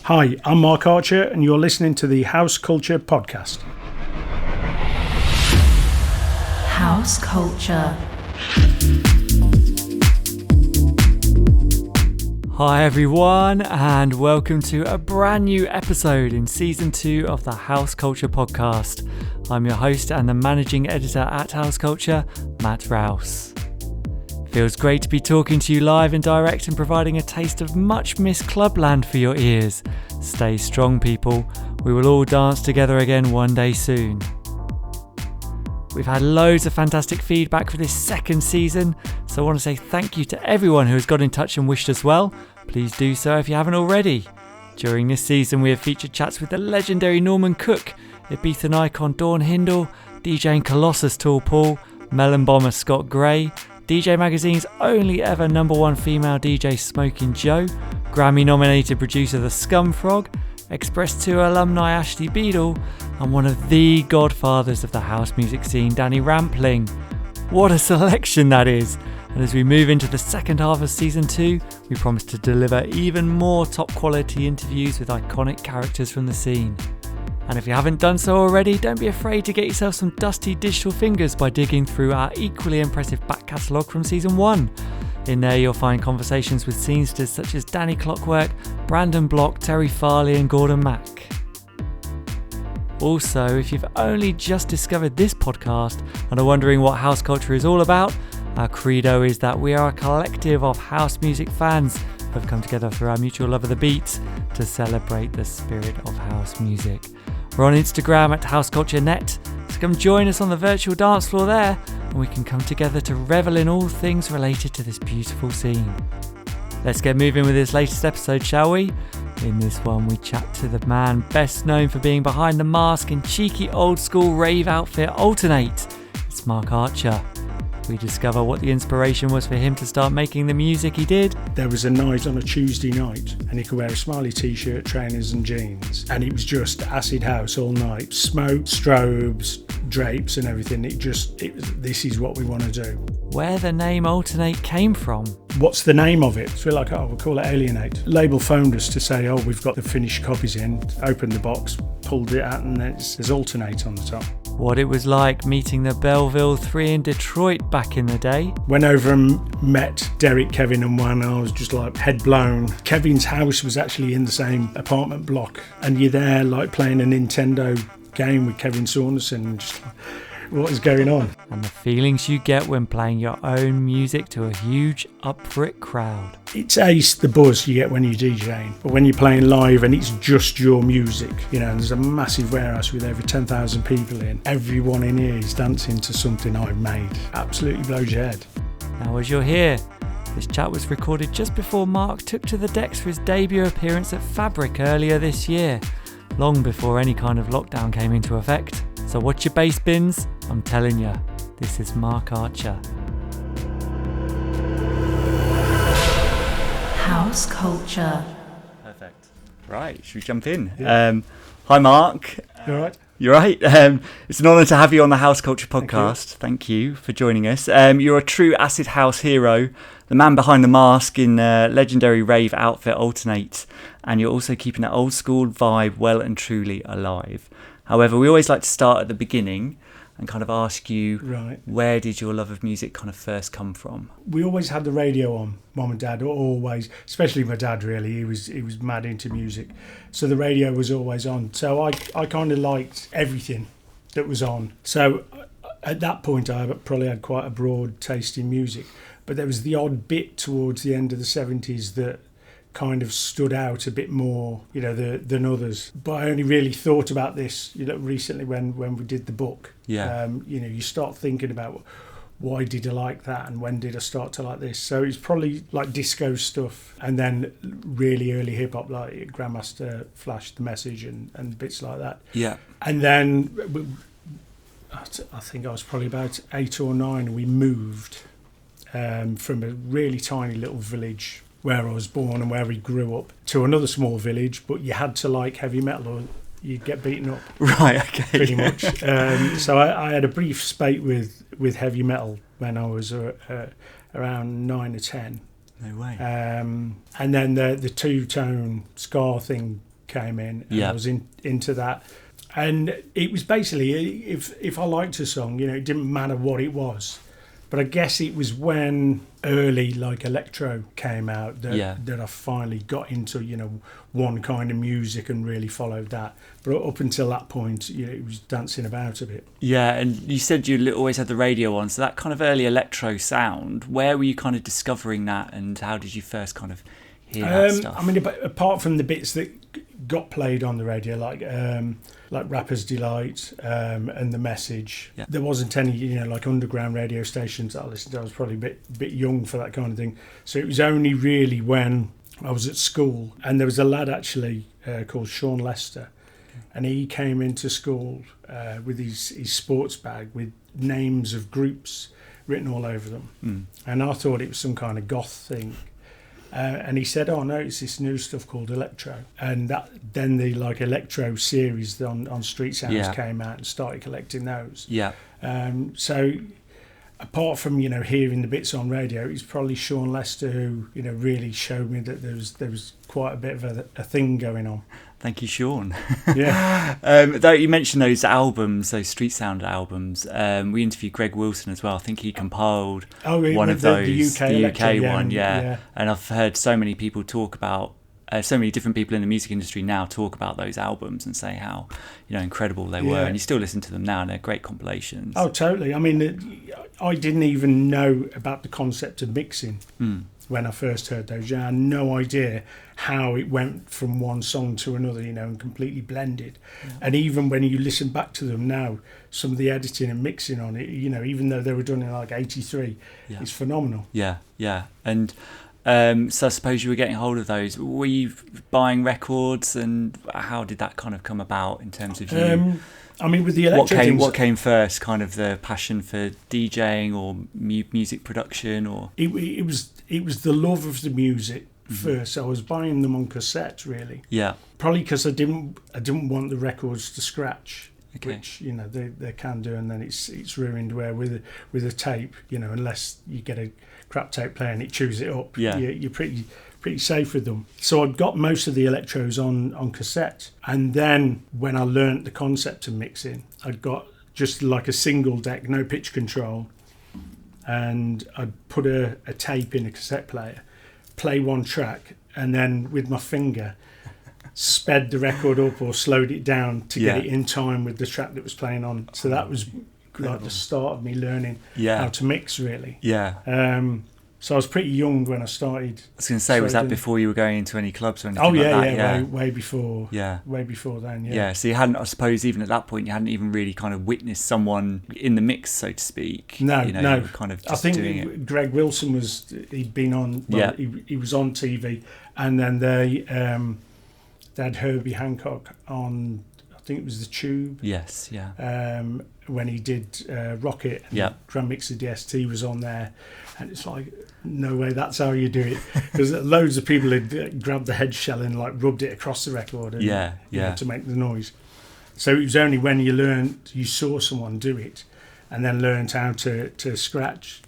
Hi, I'm Mark Archer, and you're listening to the House Culture Podcast. House Culture. Hi everyone, and welcome to a brand new episode in Season 2 of the House Culture Podcast. I'm your host and the Managing Editor at House Culture, Matt Rouse. Feels great to be talking to you live and direct and providing a taste of much missed clubland for your ears. Stay strong, people. We will all dance together again one day soon. We've had loads of fantastic feedback for this second season, so I want to say thank you to everyone who has got in touch and wished us well. Please do so if you haven't already. During this season, we have featured chats with the legendary Norman Cook, Ibiza icon Dawn Hindle, DJing Colossus Tall Paul, Melon Bomber Scott Gray, DJ Magazine's only ever #1 female DJ Smoking Joe, Grammy-nominated producer The Scumfrog, Express 2 alumni Ashley Beadle, and one of the godfathers of the house music scene, Danny Rampling. What a selection that is! And as we move into the second half of Season 2, we promise to deliver even more top-quality interviews with iconic characters from the scene. And if you haven't done so already, don't be afraid to get yourself some dusty digital fingers by digging through our equally impressive back catalogue from Season 1. In there you'll find conversations with scenesters such as Danny Clockwork, Brandon Block, Terry Farley and Gordon Mack. Also, if you've only just discovered this podcast and are wondering what house culture is all about, our credo is that we are a collective of house music fans who have come together through our mutual love of the beat to celebrate the spirit of house music. We're on Instagram at HouseCultureNet, so come join us on the virtual dance floor there, and we can come together to revel in all things related to this beautiful scene. Let's get moving with this latest episode, shall we? In this one, we chat to the man best known for being behind the mask in cheeky old school rave outfit Alternate. It's Mark Archer. We discover what the inspiration was for him to start making the music he did. There was a night on a Tuesday night, and he could wear a smiley t-shirt, trainers and jeans, and it was just acid house all night. Smoke, strobes, drapes and everything. This is what we want to do. Where the name Alternate came from? What's the name of it? So we're like, we'll call it Alienate. Label phoned us to say, we've got the finished copies in. Opened the box, pulled it out, and there's Alternate on the top. What it was like meeting the Belleville 3 in Detroit back in the day. Went over and met Derek, Kevin and Juan. I was just like head blown. Kevin's house was actually in the same apartment block, and you're there like playing a Nintendo game with Kevin Saunderson and just like, what is going on? And the feelings you get when playing your own music to a huge up for it crowd. It's ace the buzz you get when you're DJing, but when you're playing live and it's just your music, and there's a massive warehouse with over 10,000 people in, everyone in here is dancing to something I've made. Absolutely blows your head. Now as you're here, this chat was recorded just before Mark took to the decks for his debut appearance at Fabric earlier this year, long before any kind of lockdown came into effect. So watch your bass bins, I'm telling you, this is Mark Archer. House Culture. Perfect. Right, should we jump in? Yeah. Hi Mark. You all right? You're right. It's an honour to have you on the House Culture Podcast. Thank you for joining us. You're a true acid house hero, the man behind the mask in legendary rave outfit Alternate, and you're also keeping that old school vibe well and truly alive. However, we always like to start at the beginning and kind of ask you, Where did your love of music kind of first come from? We always had the radio on, Mum and Dad, always, especially my dad really, he was mad into music. So the radio was always on. So I kind of liked everything that was on. So at that point I probably had quite a broad taste in music, but there was the odd bit towards the end of the 70s that kind of stood out a bit more, than others. But I only really thought about this, recently when we did the book. Yeah. You start thinking about why did I like that and when did I start to like this. So it's probably like disco stuff, and then really early hip hop like Grandmaster Flash, The Message, and bits like that. Yeah. And then I think I was probably about 8 or 9, and we moved from a really tiny little village where I was born and where we grew up to another small village, but you had to like heavy metal or you'd get beaten up. Right, okay. Pretty much. So I had a brief spate with heavy metal when I was around 9 or 10. No way. And then the two-tone ska thing came in, and I was into that. And it was basically, if I liked a song, it didn't matter what it was. But I guess it was when early electro came out that I finally got into one kind of music and really followed that. But up until that point, it was dancing about a bit. Yeah, and you said you always had the radio on, so that kind of early electro sound. Where were you kind of discovering that, and how did you first kind of hear that stuff? I mean, apart from the bits that got played on the radio, like Rapper's Delight and The Message, there wasn't any underground radio stations that I listened to. I was probably a bit young for that kind of thing, so it was only really when I was at school, and there was a lad actually called Sean Lester, and he came into school with his sports bag with names of groups written all over them, and I thought it was some kind of goth thing. And he said, "Oh no, it's this new stuff called electro." And then the electro series on Street Sounds came out and started collecting those. Yeah. So apart from hearing the bits on radio, it's probably Sean Lester who really showed me that there was quite a bit of a thing going on. Thank you, Sean. Yeah. Though you mentioned those albums, those Street Sound albums, we interviewed Greg Wilson as well. I think he compiled one of those, the UK one, yeah. And I've heard so many people talk about, so many different people in the music industry now talk about those albums and say how incredible they were. And you still listen to them now, and they're great compilations. Oh, totally. I mean, I didn't even know about the concept of mixing. When I first heard those, I had no idea how it went from one song to another, and completely blended. Yeah. And even when you listen back to them now, some of the editing and mixing on it, even though they were done in 83, it's phenomenal. Yeah. And so I suppose you were getting hold of those. Were you buying records, and how did that kind of come about in terms of you? I mean, with the electro what came first, kind of the passion for DJing or music production, or it was the love of the music first. I was buying them on cassette, really. Yeah. Probably because I didn't want the records to scratch, which they can do, and then it's ruined. Where with a tape, unless you get a crap tape player and it chews it up, you're pretty safe with them. So I'd got most of the electros on cassette, and then when I learnt the concept of mixing, I'd got just a single deck, no pitch control, and I'd put a tape in a cassette player, play one track, and then with my finger sped the record up or slowed it down to get it in time with the track that was playing on. So that was the start of me learning how to mix, really. So I was pretty young when I started. I was going to say, was that before you were going into any clubs or anything way before. Yeah. Way before then, Yeah, so you hadn't, I suppose, even at that point, you hadn't even really kind of witnessed someone in the mix, so to speak. No. You were kind of just doing it. I think Greg Wilson he'd been on, he was on TV, and then they had Herbie Hancock on, I think it was the Tube. Yes, yeah. When he did Rocket, and Grand Mixer DST was on there, and it's no way that's how you do it, because loads of people had grabbed the head shell and rubbed it across the record and, to make the noise. So it was only when you saw someone do it and then learned how to scratch,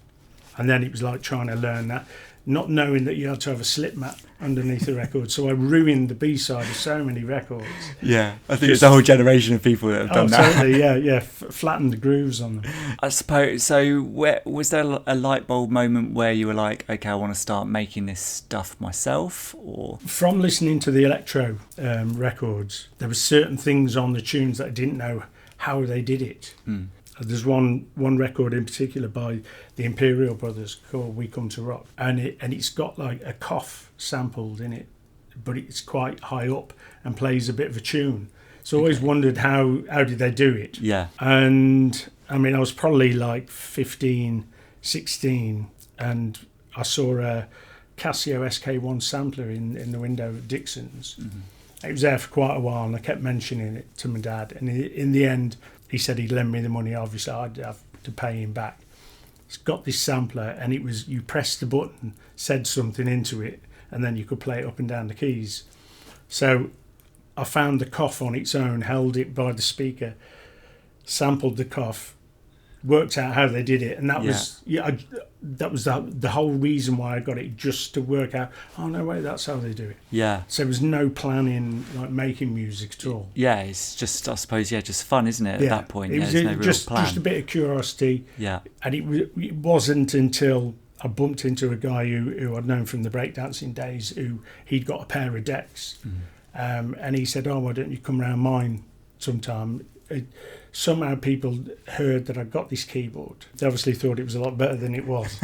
and then it was like trying to learn that, not knowing that you had to have a slip mat underneath the record. So I ruined the B-side of so many records. Yeah, I think it's a whole generation of people that have done that. Totally, flattened the grooves on them. I suppose, so was there a light bulb moment where you were like, okay, I want to start making this stuff myself? Or from listening to the electro records, there were certain things on the tunes that I didn't know how they did it. There's one record in particular by the Imperial Brothers called We Come to Rock, and it's got a cough sampled in it, but it's quite high up and plays a bit of a tune. So I always wondered how did they do it. Yeah. And I mean, I was probably 15, 16, and I saw a Casio SK1 sampler in the window of Dixon's. It was there for quite a while, and I kept mentioning it to my dad, and in the end he said he'd lend me the money. Obviously I'd have to pay him back. It's got this sampler, and it was, you pressed the button, said something into it, and then you could play it up and down the keys. So I found the cough on its own, held it by the speaker, sampled the cough, worked out how they did it, and that was that was the whole reason why I got it, just to work out. Oh no, wait, that's how they do it. Yeah. So there was no planning like making music at all. Yeah, it's just, I suppose, just fun, isn't it? At that point, it was there's no real plan. Just a bit of curiosity. Yeah. And it wasn't until I bumped into a guy who I'd known from the breakdancing days, who he'd got a pair of decks, and he said, "Oh, why don't you come round mine sometime?" Somehow people heard that I got this keyboard. They obviously thought it was a lot better than it was.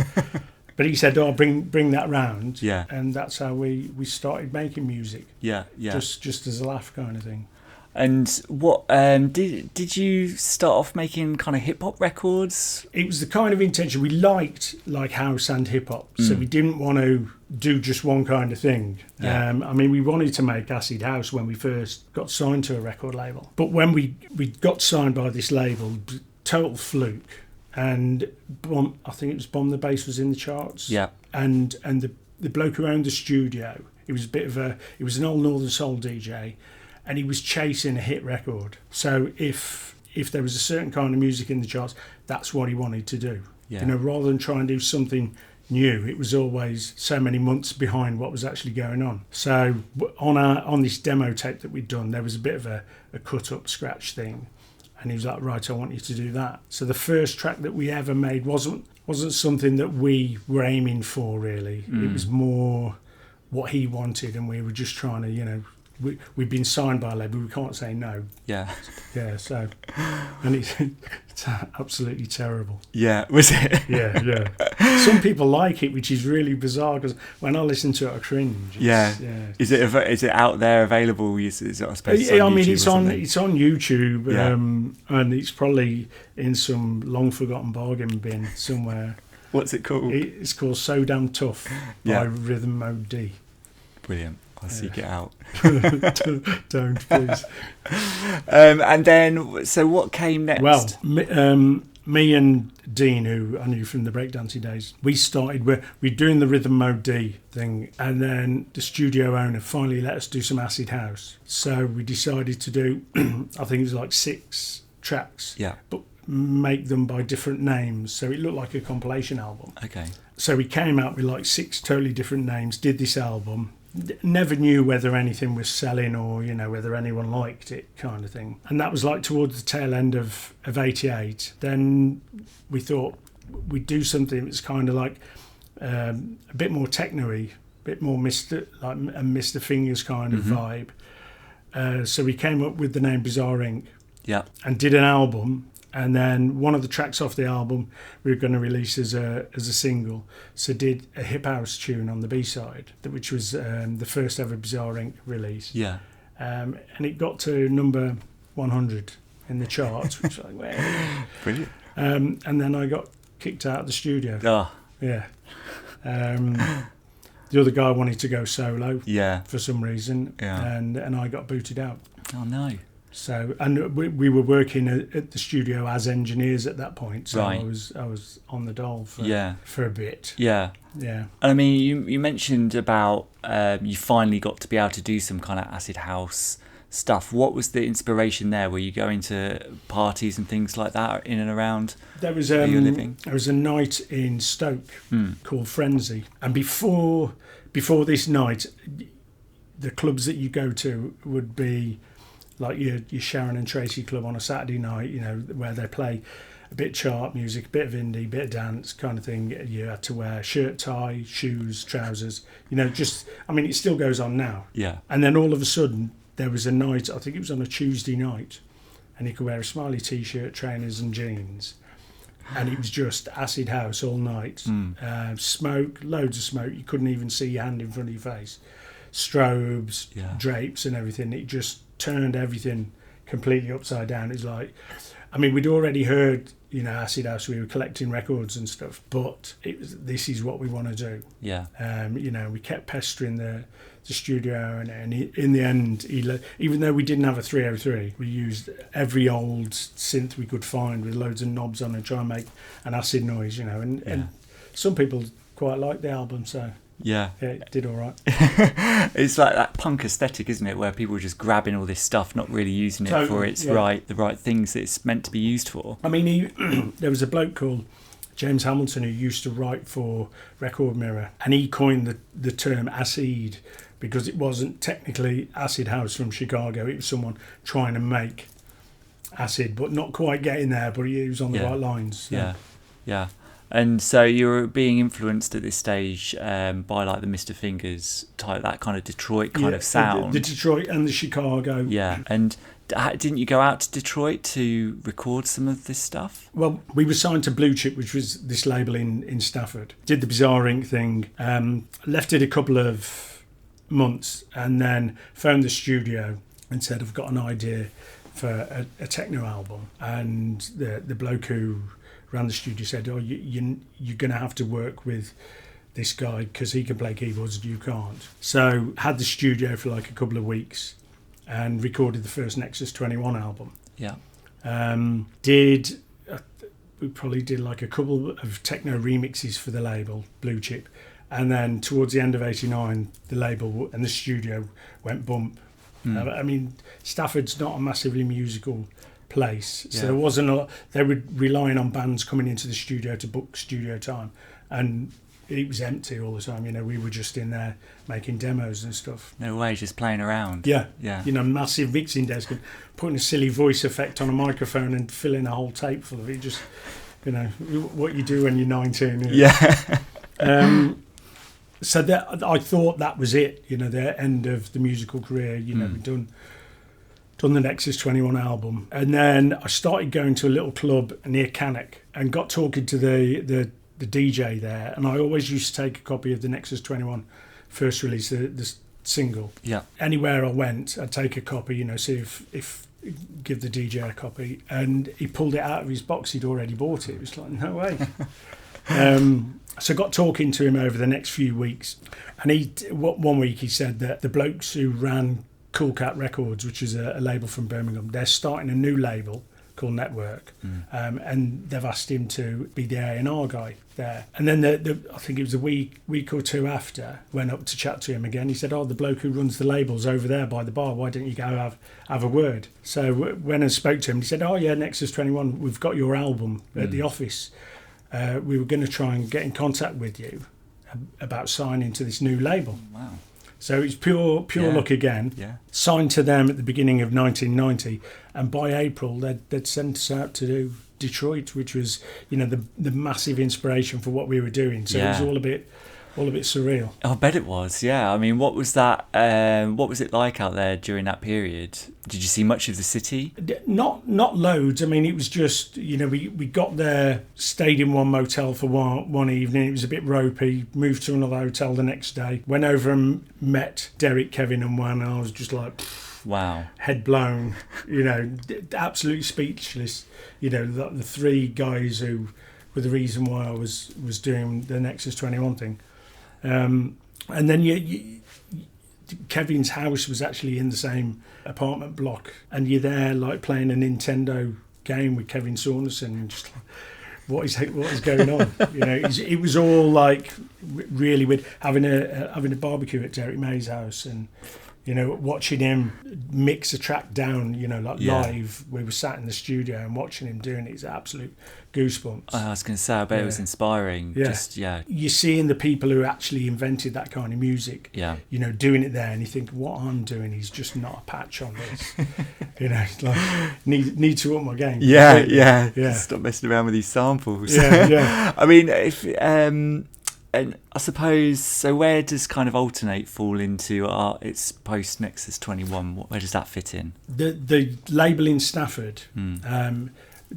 But he said, "Oh, bring that round." Yeah. And that's how we started making music. Yeah, yeah. Just as a laugh kind of thing. And what did you start off making kind of hip hop records? It was the kind of intention. We liked like house and hip hop, so we didn't want to do just one kind of thing. Yeah. I mean, we wanted to make acid house when we first got signed to a record label, but when we got signed by this label, total fluke. And I think it was Bomb the Bass was in the charts. Yeah. And the bloke who owned the studio, it was an old Northern Soul DJ. And he was chasing a hit record. So if there was a certain kind of music in the charts, that's what he wanted to do. Yeah. You know, rather than try and do something new, it was always so many months behind what was actually going on. So on this demo tape that we'd done, there was a bit of a cut up scratch thing, and he was like, "Right, I want you to do that." So the first track that we ever made wasn't something that we were aiming for really. It was more what he wanted, and we were just trying to, you know. We've been signed by a label, we can't say no. Yeah. Yeah, so... And it's absolutely terrible. Yeah, was it? Yeah. Some people like it, which is really bizarre, because when I listen to it, I cringe. Yeah. Is it out there available? Is it, I suppose, I mean, it's on YouTube, and it's probably in some long-forgotten bargain bin somewhere. What's it called? It's called So Damn Tough by Rhythm Mode D. Brilliant. I'll seek it out. Don't, please. And then, so what came next? Well, me and Dean, who I knew from the breakdancing days, we're doing the Rhythm Mode D thing, and then the studio owner finally let us do some acid house. So we decided to do, I think it was like 6 tracks, but make them by different names, so it looked like a compilation album. Okay. So we came out with like 6 totally different names, did this album. Never knew whether anything was selling or, you know, whether anyone liked it kind of thing. And that was like towards the tail end of 88. Then we thought we'd do something that's kind of like a bit more techno-y, a bit more Mr. Fingers kind of vibe. So we came up with the name Bizarre Inc. Yeah. And did an album. And then one of the tracks off the album we were going to release as a single. So did a hip house tune on the B-side, which was the first ever Bizarre Inc. release. Yeah. And it got to number 100 in the charts, which was like, well. Brilliant. And then I got kicked out of the studio. Oh. Yeah. The other guy wanted to go solo. Yeah. For some reason. Yeah. And I got booted out. Oh, no. So, and we were working at the studio as engineers at that point. So right. I was on the dole for a bit. Yeah. Yeah. And I mean, you mentioned about you finally got to be able to do some kind of acid house stuff. What was the inspiration there? Were you going to parties and things like that in and around where you were living? There was a night in Stoke called Frenzy. And before this night, the clubs that you go to would be like your Sharon and Tracy club on a Saturday night, you know, where they play a bit of chart music, a bit of indie, a bit of dance kind of thing. You had to wear shirt, tie, shoes, trousers, you know, it still goes on now. Yeah. And then all of a sudden there was a night, I think it was on a Tuesday night, and you could wear a smiley t-shirt, trainers and jeans. And it was just acid house all night. Smoke, loads of smoke. You couldn't even see your hand in front of your face. Strobes, drapes and everything. It just turned everything completely upside down. It's like, I mean, we'd already heard, you know, acid house. We were collecting records and stuff, but this is what we want to do. Yeah. You know, we kept pestering the studio, and in the end, even though we didn't have a 303, we used every old synth we could find with loads of knobs on and try and make an acid noise, you know. And some people quite liked the album, so Yeah. Yeah, it did all right. It's like that punk aesthetic, isn't it, where people are just grabbing all this stuff, not really using it for its the right things that it's meant to be used for. I mean, there was a bloke called James Hamilton who used to write for Record Mirror, and he coined the term acid because it wasn't technically acid house from Chicago. It was someone trying to make acid, but not quite getting there, but he was on the right lines. So. Yeah. And so you were being influenced at this stage by like the Mr. Fingers type, that kind of Detroit kind of sound. The Detroit and the Chicago. Yeah. And didn't you go out to Detroit to record some of this stuff? Well, we were signed to Blue Chip, which was this label in Stafford. Did the Bizarre Inc. thing. Left it a couple of months and then phoned the studio and said, I've got an idea for a techno album. And the bloke who ran the studio said, you're going to have to work with this guy because he can play keyboards and you can't. So had the studio for like a couple of weeks and recorded the first Nexus 21 album. Yeah. We probably did like a couple of techno remixes for the label, Blue Chip. And then towards the end of 89, the label and the studio went bump. I mean, Stafford's not a massively musical place, so there wasn't a lot. They were relying on bands coming into the studio to book studio time, and it was empty all the time. You know, we were just in there making demos and stuff. No way, just playing around. Yeah. You know, massive mixing desk and putting a silly voice effect on a microphone and filling a whole tape full of it. Just, you know, what you do when you're 19. You know? Yeah. So I thought that was it. You know, the end of the musical career. You know, we'd done the Nexus 21 album, and then I started going to a little club near Cannock and got talking to the DJ there, and I always used to take a copy of the Nexus 21 first release, the single. Yeah. Anywhere I went, I'd take a copy, you know, see if give the DJ a copy, and he pulled it out of his box. He'd already bought it. It was like, no way. So I got talking to him over the next few weeks, and one week he said that the blokes who ran Cool Cat Records, which is a label from Birmingham, they're starting a new label called Network, and they've asked him to be the A&R guy there. And then I think it was a week or two after, went up to chat to him again. He said, the bloke who runs the label's over there by the bar, why don't you go have a word? So when I spoke to him, he said, Nexus 21, we've got your album at the office. We were going to try and get in contact with you about signing to this new label. Wow. So it's pure luck again. Yeah. Signed to them at the beginning of 1990, and by April they'd sent us out to do Detroit, which was, you know, the massive inspiration for what we were doing. So it was all a bit surreal. I bet it was. Yeah. I mean, what was that? What was it like out there during that period? Did you see much of the city? Not loads. I mean, it was just, you know, we got there, stayed in one motel for one evening. It was a bit ropey. Moved to another hotel the next day. Went over and met Derek, Kevin, and Juan. And I was just like, wow, head blown. You know, absolutely speechless. You know, the three guys who were the reason why I was doing the Nexus 21 thing. And then Kevin's house was actually in the same apartment block, and you're there like playing a Nintendo game with Kevin Saunderson, and just like, what is going on? You know, it was all like really weird. Having a barbecue at Derek May's house, and you know, watching him mix a track down, you know, like live. We were sat in the studio and watching him doing it. It's absolute goosebumps. I was going to say, I bet it was inspiring. Yeah. You're seeing the people who actually invented that kind of music, you know, doing it there, and you think, what I'm doing is just not a patch on this. You know, like, need to up my game. Yeah. Stop messing around with these samples. Yeah. I mean, if... and I suppose, so where does kind of Alternate fall into its post Nexus 21? Where does that fit in? The label in Stafford,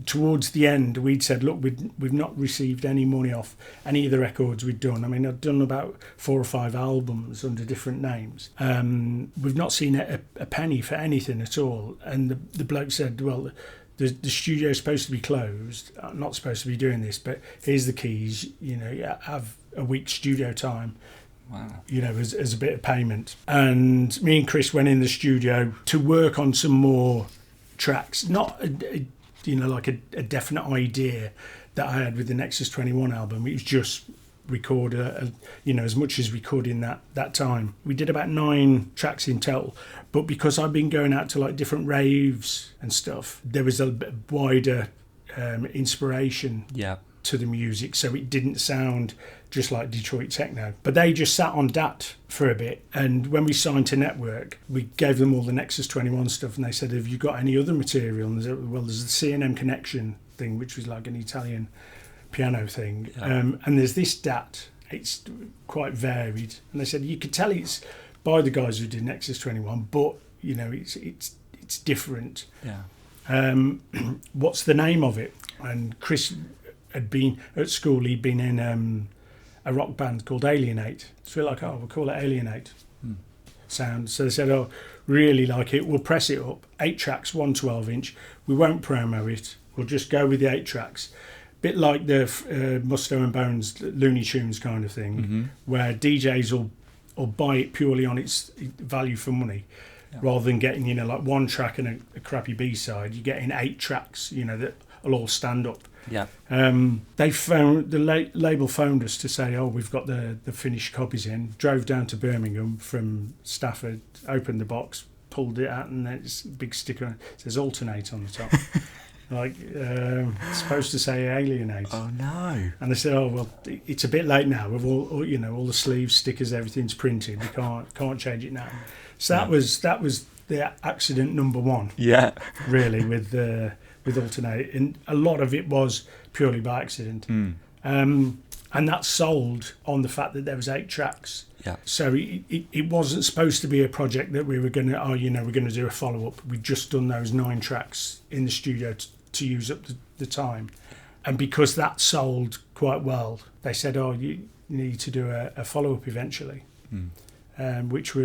towards the end, we'd said, look, we've not received any money off any of the records we'd done. I mean, I'd done about 4 or 5 albums under different names. We've not seen a penny for anything at all. And the bloke said, well, the studio's supposed to be closed. I'm not supposed to be doing this, but here's the keys. You know, have a week's studio time. Wow. You know, as a bit of payment. And me and Chris went in the studio to work on some more tracks. Not like a definite idea that I had with the Nexus 21 album. It was just, record as much as we could in that time. We did about 9 tracks in total, but because I've been going out to like different raves and stuff, there was a bit wider inspiration to the music, so it didn't sound just like Detroit techno. But they just sat on DAT for a bit, and when we signed to Network, we gave them all the Nexus 21 stuff, and they said, have you got any other material? And there's the C&M Connection thing, which was like an Italian piano thing, and there's this DAT. It's quite varied, and they said you could tell it's by the guys who did Nexus 21, but it's different. What's the name of it? And Chris had been at school, he'd been in a rock band called Alienate, so we're like, we'll call it Alienate sound. So they said, really like it, we'll press it up, 8 tracks, 1 12-inch, we won't promo it, we'll just go with the 8 tracks. Bit like the Musto and Bones Looney Tunes kind of thing, where DJs will buy it purely on its value for money, rather than getting like 1 track and a crappy B-side. You're getting 8 tracks, that will all stand up. They phoned the label phoned us to say, we've got the finished copies in. Drove down to Birmingham from Stafford, opened the box, pulled it out, and there's a big sticker. It says Alternate on the top. It's supposed to say Alienate. Oh no! And they said, it's a bit late now. With all the sleeves, stickers, everything's printed. We can't change it now. So that was the accident number 1. Yeah, really with Alternate, and a lot of it was purely by accident. And that sold on the fact that there was 8 tracks. So it wasn't supposed to be a project that we were going to we're going to do a follow up. We'd just done those 9 tracks in the studio to use up the time, and because that sold quite well, they said, you need to do a follow up eventually. Which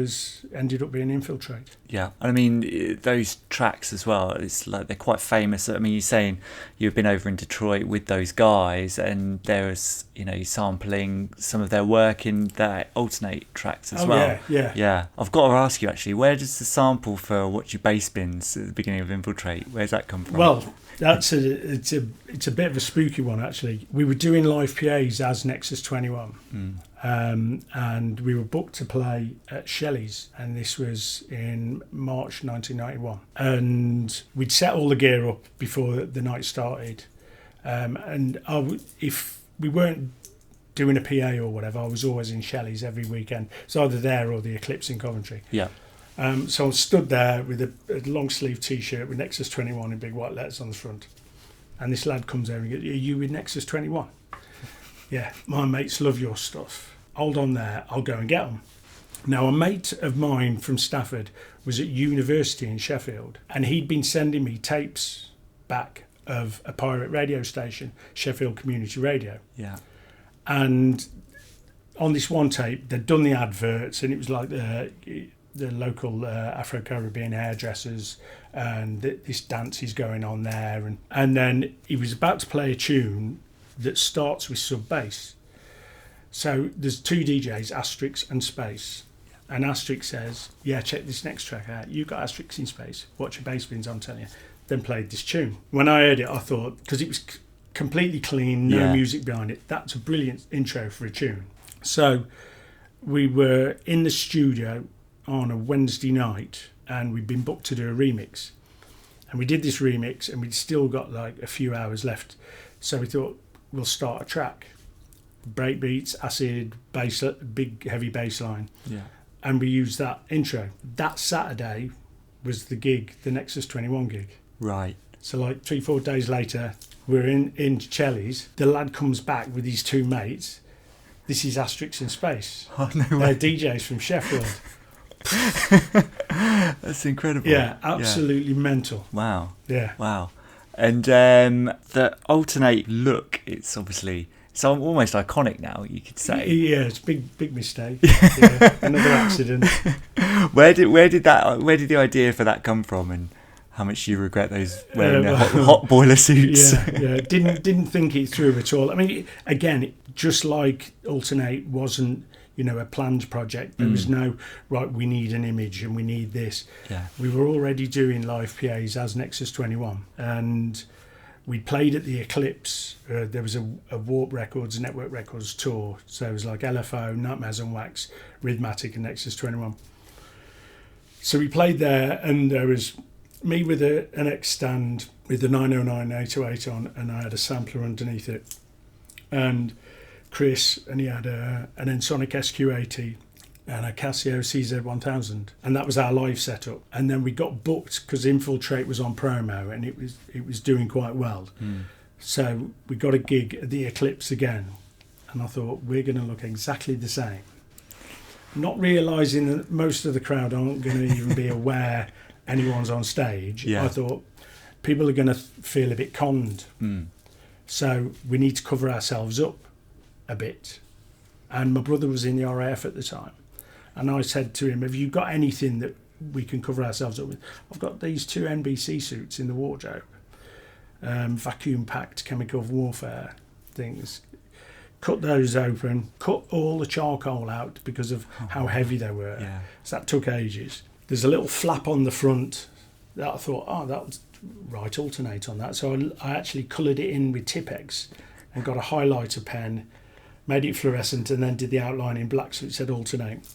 ended up being Infiltrate. Yeah, I mean those tracks as well. It's like they're quite famous. I mean, you're saying you've been over in Detroit with those guys, and there was sampling some of their work in that Alternate tracks as well. Yeah. I've got to ask you actually, where does the sample for Watch Your Bass Bins at the beginning of Infiltrate? Where's that come from? Well, it's a bit of a spooky one actually. We were doing live PAs as Nexus 21. And we were booked to play at Shelley's, and this was in March 1991. And we'd set all the gear up before the night started. And if we weren't doing a PA or whatever, I was always in Shelley's every weekend. It's either there or the Eclipse in Coventry. So I stood there with a long sleeve T-shirt with Nexus 21 in big white letters on the front. And this lad comes over and goes, "Are you with Nexus 21? Yeah, my mates love your stuff. Hold on there, I'll go and get them." Now, a mate of mine from Stafford was at university in Sheffield, and he'd been sending me tapes back of a pirate radio station, Sheffield Community Radio. And on this one tape, they'd done the adverts, and it was like the local Afro-Caribbean hairdressers, and this dance is going on there. And then he was about to play a tune that starts with sub-bass. So there's 2 DJs, Asterix and Space. And Asterix says, check this next track out. You got Asterix in Space. Watch Your Bass Bins, I'm telling you. Then played this tune. When I heard it, I thought, because it was completely clean, no music behind it, that's a brilliant intro for a tune. So we were in the studio on a Wednesday night, and we'd been booked to do a remix. And we did this remix, and we'd still got like a few hours left. So we thought, we'll start a track. Breakbeats, acid, bass, big heavy bass line. And we used that intro. That Saturday was the gig, the Nexus 21 gig. Right. So like 3-4 days later, we're in Shelley's. The lad comes back with his 2 mates. This is Asterix in Space. Oh, no way. They're DJs from Sheffield. That's incredible. Yeah, absolutely mental. Wow. Yeah. Wow. And the Alternate look, it's almost iconic now, you could say. Yeah, it's a big mistake. Another accident. Where did the idea for that come from, and how much do you regret those wearing the hot boiler suits? Didn't think it through at all. I mean, again, just like Alternate wasn't a planned project. There was no we need an image and we need this. We were already doing live PAs as Nexus 21, and we played at the Eclipse. There was a Warp Records, Network Records tour. So it was like LFO, Nightmares on Wax, Rhythmatic and Nexus 21. So we played there, and there was me with an X stand with the 909 808 on, and I had a sampler underneath it. And Chris, and he had an Ensoniq SQ80 and a Casio CZ1000, and that was our live setup. And then we got booked because Infiltrate was on promo, and it was doing quite well. So we got a gig at the Eclipse again, and I thought, we're going to look exactly the same, not realising that most of the crowd aren't going to even be aware anyone's on stage. I thought people are going to feel a bit conned, so we need to cover ourselves up a bit. And my brother was in the RAF at the time, and I said to him, have you got anything that we can cover ourselves up with? I've got these 2 NBC suits in the wardrobe, vacuum packed chemical warfare things. Cut those open, cut all the charcoal out because of how heavy they were. So that took ages. There's a little flap on the front that I thought, that was right, alternate on that. So I actually coloured it in with Tipex and got a highlighter pen, made it fluorescent, and then did the outline in black so it said alternate.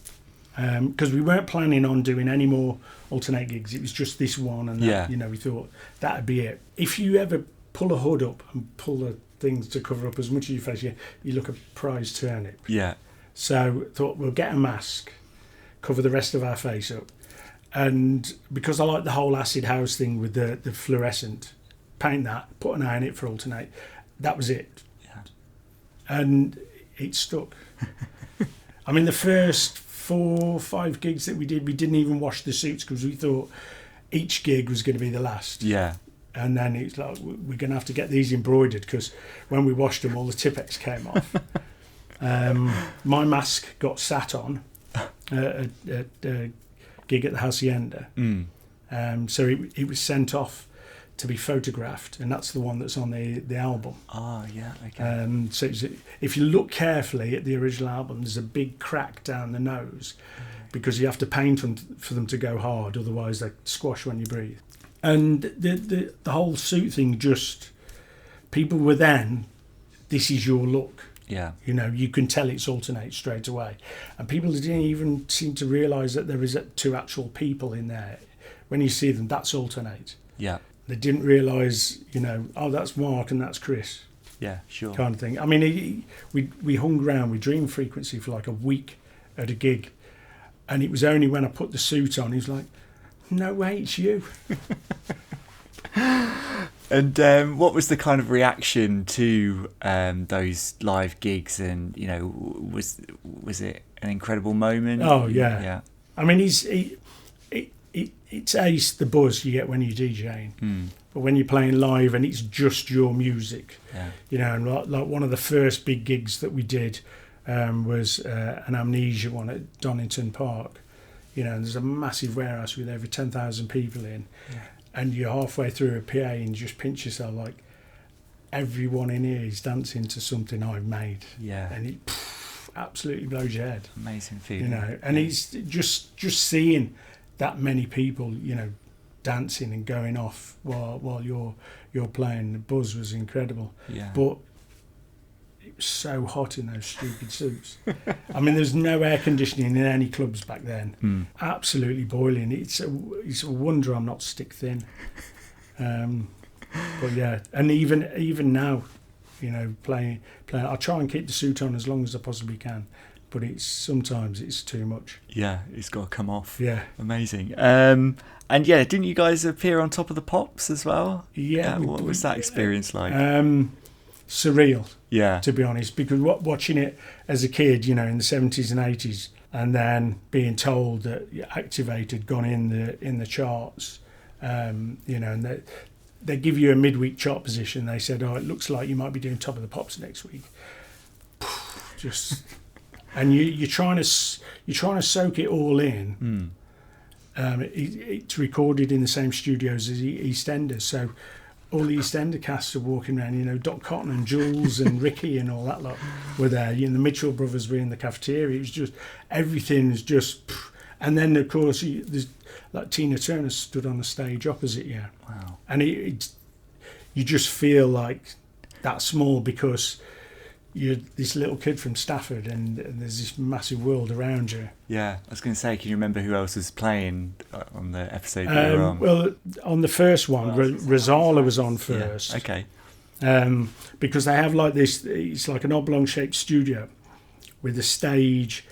Because we weren't planning on doing any more alternate gigs. It was just this one, and that, we thought that'd be it. If you ever pull a hood up and pull the things to cover up as much as your face, you look a prize turnip. So thought, we'll get a mask, cover the rest of our face up. And because I like the whole acid house thing with the fluorescent, paint that, put an eye in it for alternate. That was it. And it stuck. I mean, the first 4 or 5 gigs that we did, we didn't even wash the suits because we thought each gig was going to be the last. And then it's like, we're going to have to get these embroidered because when we washed them, all the Tipex came off. My mask got sat on at a gig at the Hacienda. So it was sent off to be photographed, and that's the one that's on the album. So if you look carefully at the original album, there's a big crack down the nose because you have to paint them for them to go hard, otherwise they squash when you breathe. And the whole suit thing, just people were then, this is your look. You can tell it's alternate straight away, and people didn't even seem to realise that there is 2 actual people in there. When you see them, that's alternate. They didn't realise, that's Mark and that's Chris. Kind of thing. I mean, we hung around with Dream Frequency for like a week at a gig, and it was only when I put the suit on, he was like, no way, it's you. And what was the kind of reaction to those live gigs? And was it an incredible moment? I mean, it's ace the buzz you get when you're DJing, but when you're playing live and it's just your music, and like one of the first big gigs that we did was an Amnesia one at Donington Park. And there's a massive warehouse with over 10,000 people in. And you're halfway through a PA and you just pinch yourself like everyone in here is dancing to something I've made. And it absolutely blows your head. Amazing feeling. And it's just seeing that many people, dancing and going off while you're playing. The buzz was incredible. But it was so hot in those stupid suits. I mean, there's no air conditioning in any clubs back then. Absolutely boiling. It's a wonder I'm not stick thin. But yeah, and even now, playing, I try and keep the suit on as long as I possibly can. But sometimes it's too much. Yeah, it's got to come off. Yeah. Amazing. And yeah, didn't you guys appear on Top of the Pops as well? Yeah. What was that experience like? Surreal. Yeah. To be honest, because watching it as a kid, in the 70s and 80s, and then being told that Activate had gone in the charts, and they give you a midweek chart position. They said, "Oh, it looks like you might be doing Top of the Pops next week." Just, and you're trying to soak it all in. It's recorded in the same studios as EastEnders, so all the EastEnder casts are walking around. Doc Cotton and Jules and Ricky and all that lot were there. The Mitchell brothers were in the cafeteria. It was just, everything was just, and then of course there's like Tina Turner stood on the stage opposite you. Wow. And you just feel like that small because you're this little kid from Stafford and there's this massive world around you. Yeah, I was going to say, can you remember who else was playing on the episode that you were on? Well, on the first one, Rosala was on first. Yeah. Okay. Because they have like this, it's like an oblong shaped studio with a stage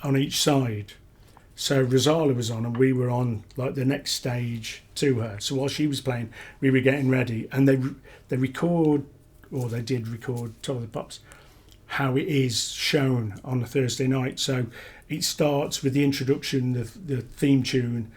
on each side. So Rosala was on and we were on like the next stage to her. So while she was playing, we were getting ready, and they did record Top of the Pops how it is shown on a Thursday night. So it starts with the introduction, the theme tune,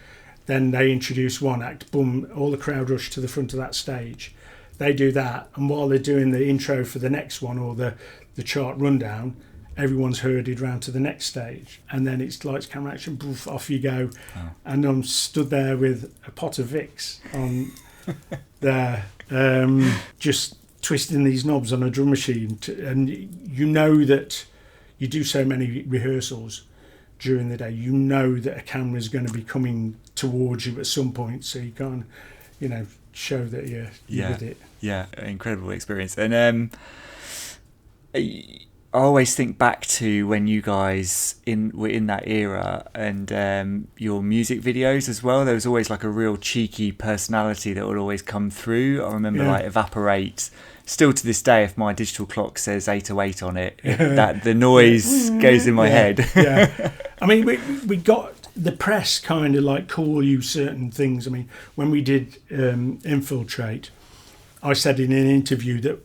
then they introduce one act, boom, all the crowd rush to the front of that stage. They do that, and while they're doing the intro for the next one or the chart rundown, everyone's herded round to the next stage, and then it's lights, camera, action, poof, off you go. Oh. And I'm stood there with a pot of Vicks on there, just twisting these knobs on a drum machine, and you know that you do so many rehearsals during the day, you know that a camera's going to be coming towards you at some point, so you can't, show that you're with it. Yeah, incredible experience. And I always think back to when you guys were in that era, and your music videos as well. There was always like a real cheeky personality that would always come through. I remember like Evaporate. Still to this day, if my digital clock says 808 on it, that the noise goes in my head. Yeah, I mean, we got the press kind of like call you certain things. I mean, when we did Infiltrate, I said in an interview that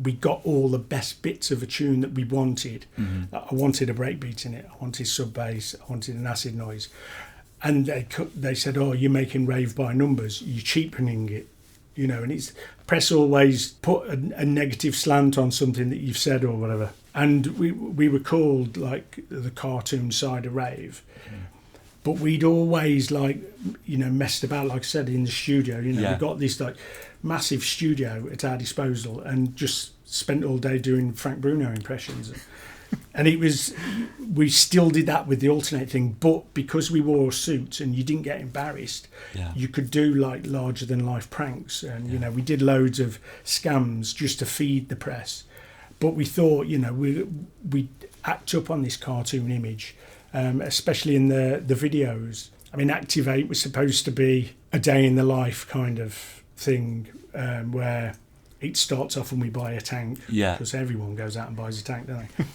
we got all the best bits of a tune that we wanted. Mm-hmm. I wanted a breakbeat in it. I wanted sub bass. I wanted an acid noise. And they said, "Oh, you're making Rave by numbers. You're cheapening it." And it's press always put a negative slant on something that you've said or whatever. And we were called like the cartoon side of Rave. Mm. But we'd always messed about, like I said, in the studio. We got this like massive studio at our disposal and just spent all day doing Frank Bruno impressions. And we still did that with the alternate thing, but because we wore suits and you didn't get embarrassed, you could do like larger than life pranks. And, we did loads of scams just to feed the press. But we thought, we act up on this cartoon image, especially in the videos. I mean, Activate was supposed to be a day in the life kind of thing, where it starts off when we buy a tank, because everyone goes out and buys a tank, don't they?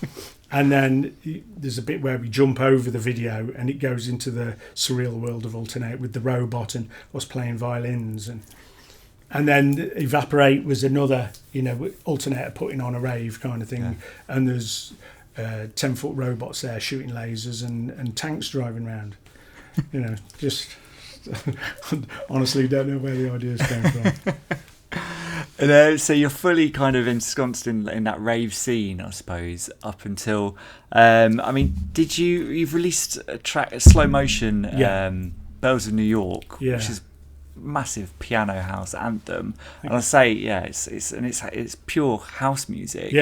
And then there's a bit where we jump over the video and it goes into the surreal world of Alternate with the robot and us playing violins, and then Evaporate was another, Alternator putting on a rave kind of thing, and there's 10-foot robots there shooting lasers and tanks driving around. Just honestly don't know where the ideas came from. And so you're fully kind of ensconced in that rave scene, I suppose, up until you've released a track, Slow Motion, Bells of New York, which is massive piano house anthem. And I say it's pure house music.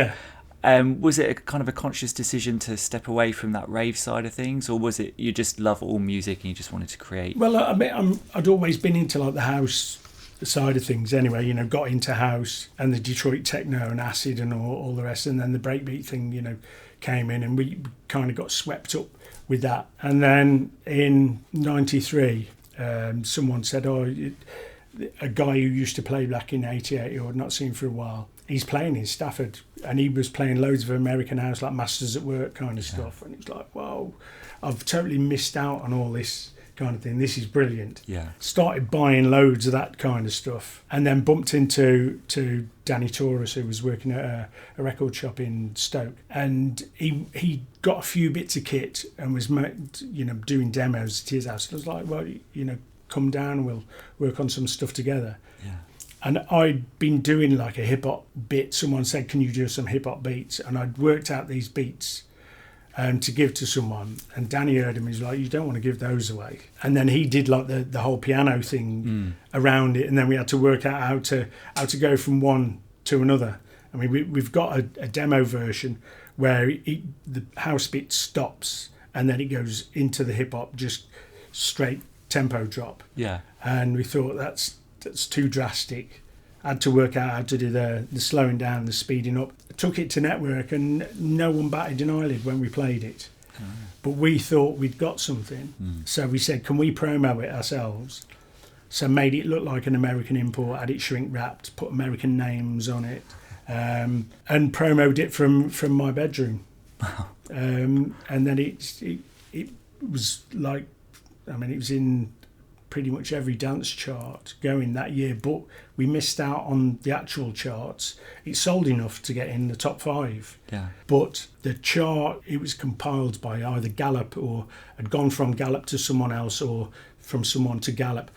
Was it a kind of a conscious decision to step away from that rave side of things, or was it you just love all music and you just wanted to create? Well, I'd always been into like the house side of things anyway, got into house and the Detroit techno and acid and all the rest, and then the breakbeat thing, came in and we kind of got swept up with that. And then in 93, someone said, a guy who used to play back in 88 who I'd not seen for a while, he's playing in Stafford, and he was playing loads of American house, like Masters at Work kind of stuff, and it's like, wow, I've totally missed out on all this kind of thing. This is brilliant. Started buying loads of that kind of stuff, and then bumped into Danny Taurus, who was working at a record shop in Stoke, and he got a few bits of kit and was doing demos at his house. I was like, well, come down and we'll work on some stuff together. And I'd been doing like a hip hop bit. Someone said, can you do some hip hop beats? And I'd worked out these beats to give to someone, and Danny heard him. He's like, you don't want to give those away. And then he did like the whole piano thing around it, and then we had to work out how to go from one to another. I mean, we've got a demo version where the house bit stops and then it goes into the hip hop, just straight tempo drop. And we thought that's too drastic. had to work out how to do the slowing down, the speeding up. I took it to network and no one batted an eyelid when we played it. But we thought we'd got something. So we said, can we promo it ourselves? So made it look like an American import, had it shrink wrapped, put American names on it, and promoted it from my bedroom. And then it was like, I mean, it was in pretty much every dance chart going that year, but we missed out on the actual charts. It sold enough to get in the top 5. Yeah. But the chart, it was compiled by either Gallup or had gone from Gallup to someone else or from someone to Gallup.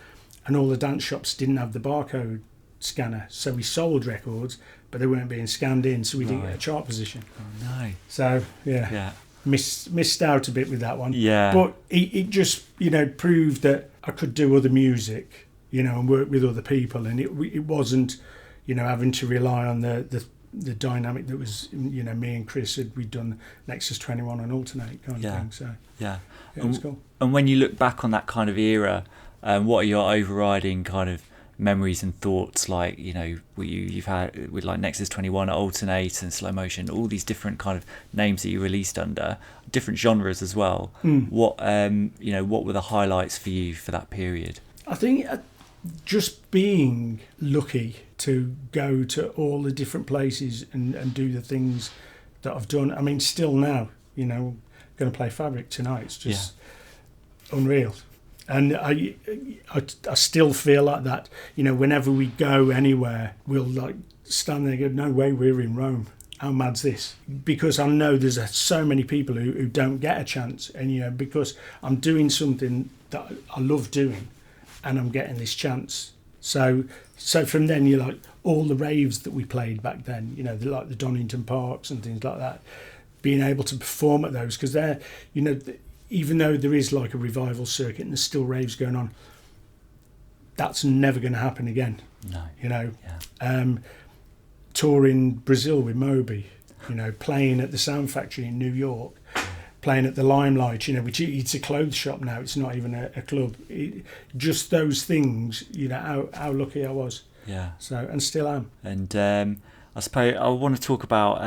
And all the dance shops didn't have the barcode scanner. So we sold records, but they weren't being scanned in, so we didn't get a chart position. Oh, no. So, yeah. Missed out a bit with that one. Yeah. But it just, proved that I could do other music, and work with other people. And it wasn't, having to rely on the dynamic that was, me and Chris we'd done Nexus 21 and Alternate kind of thing. So, yeah, it was cool. And when you look back on that kind of era, what are your overriding kind of memories and thoughts, like you've had with like Nexus 21, Alternate and Slow Motion, all these different kind of names that you released under different genres as well. What what were the highlights for you for that period? I think just being lucky to go to all the different places and do the things that I've done. I mean, still now, going to play Fabric tonight. It's just unreal. And I still feel like that, whenever we go anywhere, we'll like stand there and go, no way, we're in Rome. How mad's this? Because I know there's so many people who don't get a chance. And, because I'm doing something that I love doing and I'm getting this chance. So from then, you're like all the raves that we played back then, like the Donington Parks and things like that, being able to perform at those, because they're, even though there is like a revival circuit and there's still raves going on, that's never going to happen again. No. Touring Brazil with Moby, playing at the Sound Factory in New York, playing at the Limelight, which it's a clothes shop now, it's not even a club. Just those things, how lucky I was. Yeah. So, and still am. And I suppose I want to talk about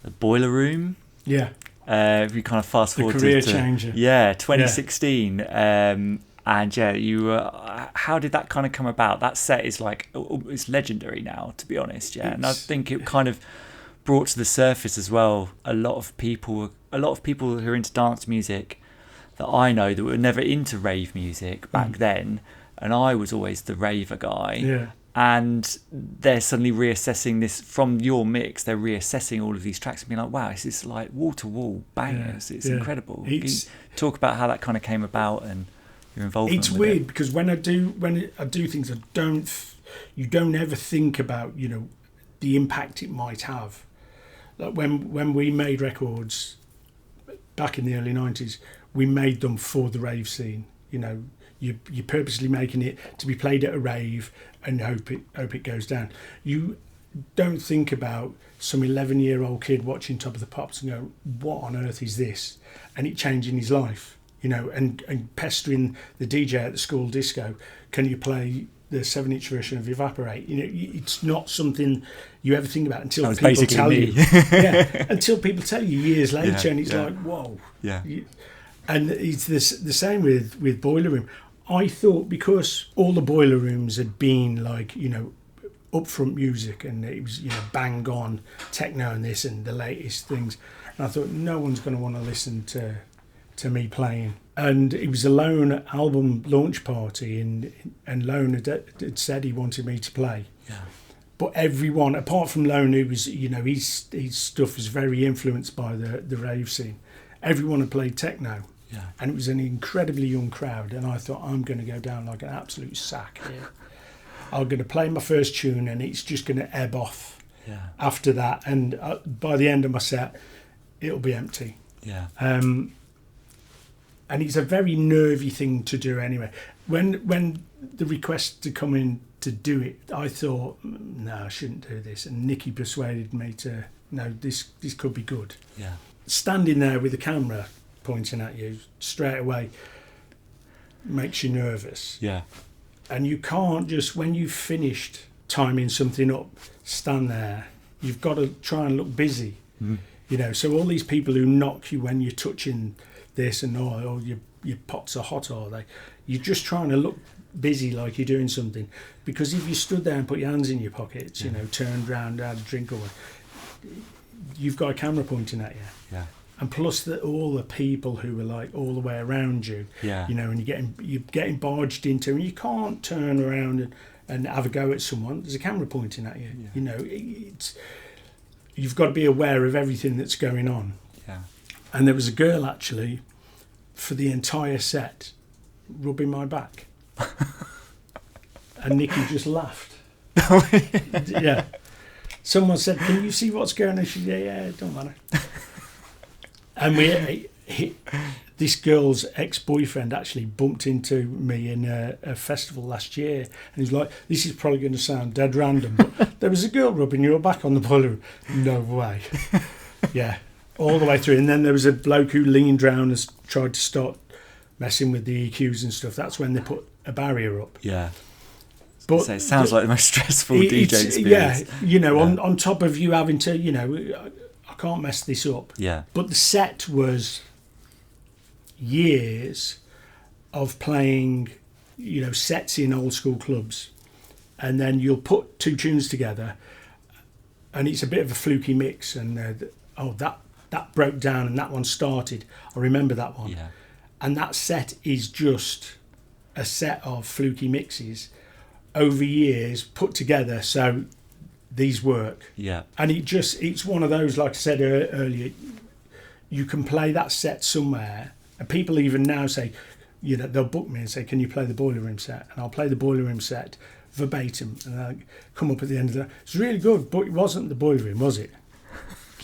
the Boiler Room. Yeah. If we kind of fast forward the career changer. 2016. And you how did that kind of come about? That set is like, it's legendary now, to be honest. And I think it kind of brought to the surface as well a lot of people who are into dance music that I know that were never into rave music back then, and I was always the raver guy. And they're suddenly reassessing this from your mix. They're reassessing all of these tracks and being like, wow, this is like wall-to-wall bangers. It's incredible. Can you talk about how that kind of came about and your involvement It's with weird it? because when I do things, you don't ever think about, the impact it might have. Like when we made records back in the early 90s, we made them for the rave scene. You're purposely making it to be played at a rave and hope it goes down. You don't think about some 11-year-old kid watching Top of the Pops and go, what on earth is this? And it changing his life, and pestering the DJ at the school disco. Can you play the 7-inch version of Evaporate? It's not something you ever think about until people tell you. Until people tell you years later, and it's like, whoa. And it's the same with Boiler Room. I thought because all the Boiler Rooms had been like, upfront music and it was, bang on techno and this and the latest things. And I thought no one's going to want to listen to me playing. And it was a Lone album launch party and Lone had said he wanted me to play. Yeah. But everyone, apart from Lone, who was, his stuff was very influenced by the rave scene. Everyone had played techno. Yeah. And it was an incredibly young crowd, and I thought, I'm going to go down like an absolute sack here. I'm going to play my first tune, and it's just going to ebb off after that. And by the end of my set, it'll be empty. Yeah. And it's a very nervy thing to do anyway. When the request to come in to do it, I thought, no, I shouldn't do this. And Nikki persuaded me to, no, this could be good. Yeah. Standing there with the camera pointing at you straight away makes you nervous. Yeah. And you can't just, when you've finished timing something up, stand there. You've got to try and look busy, you know. So all these people who knock you when you're touching this and oh your pots are hot, are they? You're just trying to look busy, like you're doing something. Because if you stood there and put your hands in your pockets, you know, turned round, had a drink or you've got a camera pointing at you. Yeah. And plus all the people who are like all the way around you, you know, and you're getting barged into, and you can't turn around and have a go at someone. There's a camera pointing at you. You know, you've got to be aware of everything that's going on. Yeah. And there was a girl actually for the entire set rubbing my back, and Nikki just laughed. Yeah. Someone said, "Can you see what's going on?" She said, "Yeah, it don't matter." And this girl's ex-boyfriend actually bumped into me in a festival last year, and he's like, "This is probably going to sound dead random, but there was a girl rubbing your back on the boiler room." No way. Yeah, all the way through. And then there was a bloke who leaned round and tried to start messing with the EQs and stuff. That's when they put a barrier up. Yeah. But so it sounds like the most stressful DJ experience. Yeah, you know, on top of you having to, you know, I can't mess this up. Yeah. But the set was years of playing, you know, sets in old school clubs, and then you'll put two tunes together, and it's a bit of a fluky mix, and that broke down and that one started. I remember that one. Yeah. And that set is just a set of fluky mixes over years put together, so these work. Yeah. And it's one of those, like I said earlier, you can play that set somewhere, and people even now say, you know, they'll book me and say, "Can you play the Boiler Room set?" And I'll play the Boiler Room set verbatim, and I'll come up at the end of that. It's really good, but it wasn't the Boiler Room, was it?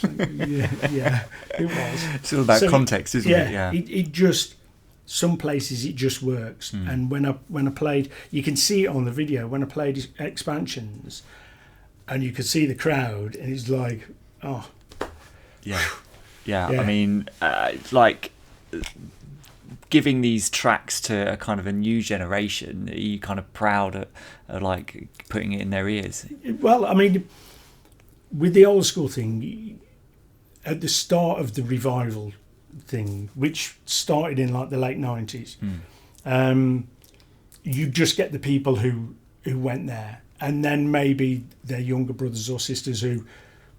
Yeah, it was. It's all about context, isn't it? Yeah. It just, some places it just works. And when I played, you can see it on the video, when I played Expansions, and you could see the crowd, and it's like, oh. Yeah. I mean, like, giving these tracks to a kind of a new generation, are you kind of proud at like putting it in their ears? Well, I mean, with the old school thing, at the start of the revival thing, which started in like the late 90s, you just get the people who went there, and then maybe their younger brothers or sisters who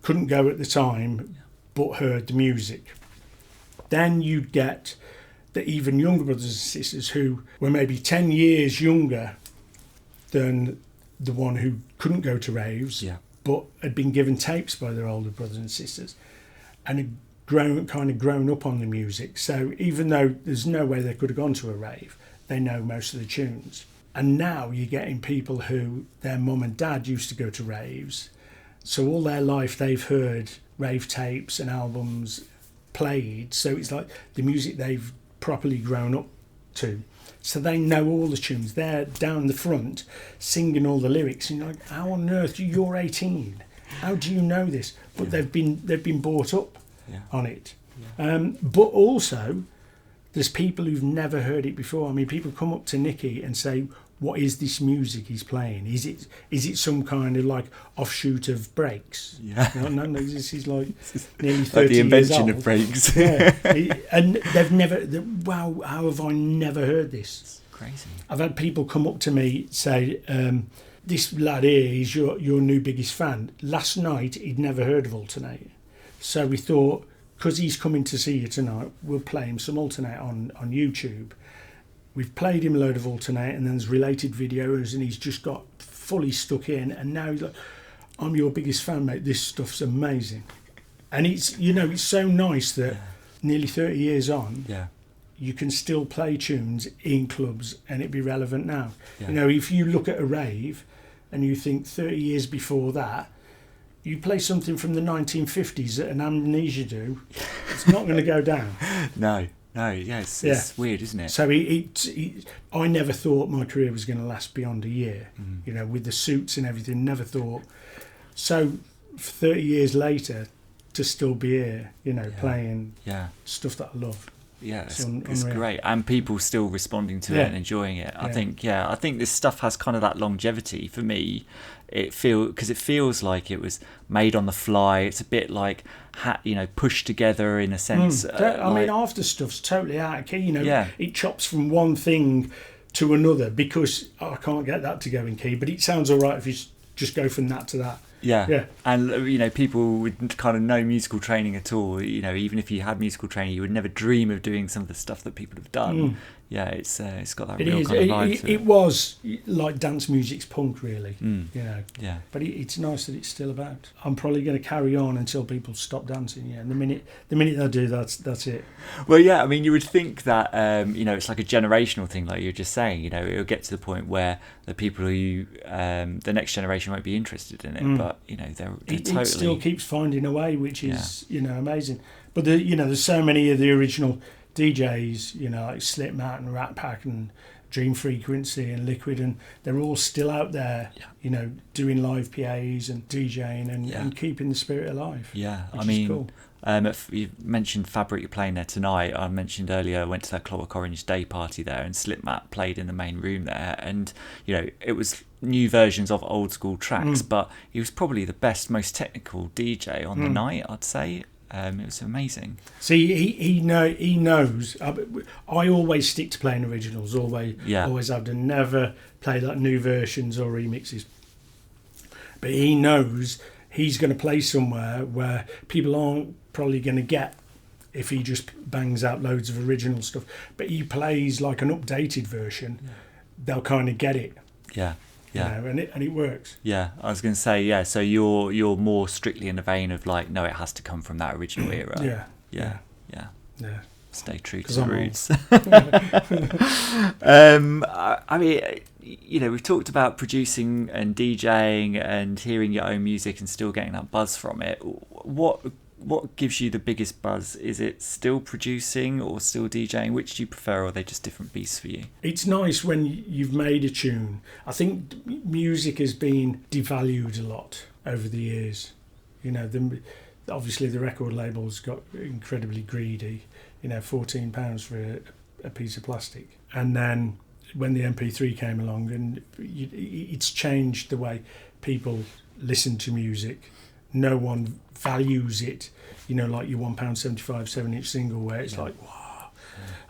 couldn't go at the time but heard the music. Then you'd get the even younger brothers and sisters who were maybe 10 years younger than the one who couldn't go to raves, but had been given tapes by their older brothers and sisters, and had grown up on the music. So even though there's no way they could have gone to a rave, they know most of the tunes. And now you're getting people who their mum and dad used to go to raves, so all their life they've heard rave tapes and albums played, so it's like the music they've properly grown up to. So they know all the tunes. They're down the front singing all the lyrics, and you're like, how on earth, you're 18? How do you know this? But they've been brought up on it. But also, there's people who've never heard it before. I mean, people come up to Nicky and say, "What is this music he's playing? Is it some kind of like offshoot of breaks?" Yeah. No, this is like nearly 30 like the invention years old. of breaks. Yeah. And they've never. Wow, how have I never heard this? It's crazy. I've had people come up to me say, "This lad here is your new biggest fan. Last night he'd never heard of Alternate, so we thought, because he's coming to see you tonight, we'll play him some Alternate on YouTube." We've played him a load of Alternate, and then there's related videos, and he's just got fully stuck in, and now he's like, "I'm your biggest fan, mate. This stuff's amazing." And it's, you know, it's so nice that nearly 30 years on, you can still play tunes in clubs and it be relevant now. You know, if you look at a rave and you think 30 years before that, you play something from the 1950s at an Amnesia do, it's not going to go down. No, it's weird, isn't it? So I never thought my career was going to last beyond a year. You know, with the suits and everything, never thought. So 30 years later, to still be here, you know, playing stuff that I love. it's great, and people still responding to it and enjoying it. I think this stuff has kind of that longevity for me. Because it feels like it was made on the fly. It's a bit like pushed together in a sense. I mean, half the stuff's totally out of key. It chops from one thing to another because I can't get that to go in key, but it sounds all right if you just go from that to that. Yeah. And people with kind of no musical training at all, even if you had musical training, you would never dream of doing some of the stuff that people have done. Yeah, it's got that real kind of vibe to it. It was like dance music's punk, really. Yeah. But it's nice that it's still about. I'm probably going to carry on until people stop dancing. Yeah, and the minute they do, that's it. Well, yeah. I mean, you would think that it's like a generational thing, like you're just saying. It'll get to the point where the people who the next generation won't be interested in it, but they're totally. It still keeps finding a way, which is amazing. But there's so many of the original DJs, like Slipmatt and Rat Pack and Dream Frequency and Liquid, and they're all still out there, doing live PAs and DJing and keeping the spirit alive. Yeah, I mean, cool. You mentioned Fabric, you're playing there tonight. I mentioned earlier I went to that Clockwork Orange Day party there, and Slipmatt played in the main room there, and it was new versions of old school tracks, but he was probably the best, most technical DJ on the night, I'd say. It was amazing. See, he knows. I always stick to playing originals. Always have to never play like new versions or remixes. But he knows he's going to play somewhere where people aren't probably going to get if he just bangs out loads of original stuff. But he plays like an updated version. They'll kind of get it. Yeah. Yeah, and it works. Yeah, I was going to say, so you're more strictly in the vein of like, no, it has to come from that original era. Yeah. Stay true to the roots. I mean, we've talked about producing and DJing and hearing your own music and still getting that buzz from it. What gives you the biggest buzz? Is it still producing or still DJing? Which do you prefer, or are they just different beasts for you? It's nice when you've made a tune. I think music has been devalued a lot over the years. Obviously the record labels got incredibly greedy. £14 for a piece of plastic. And then when the MP3 came along, and it's changed the way people listen to music. No one values it, like your £1.75 7-inch single, where it's like, wow,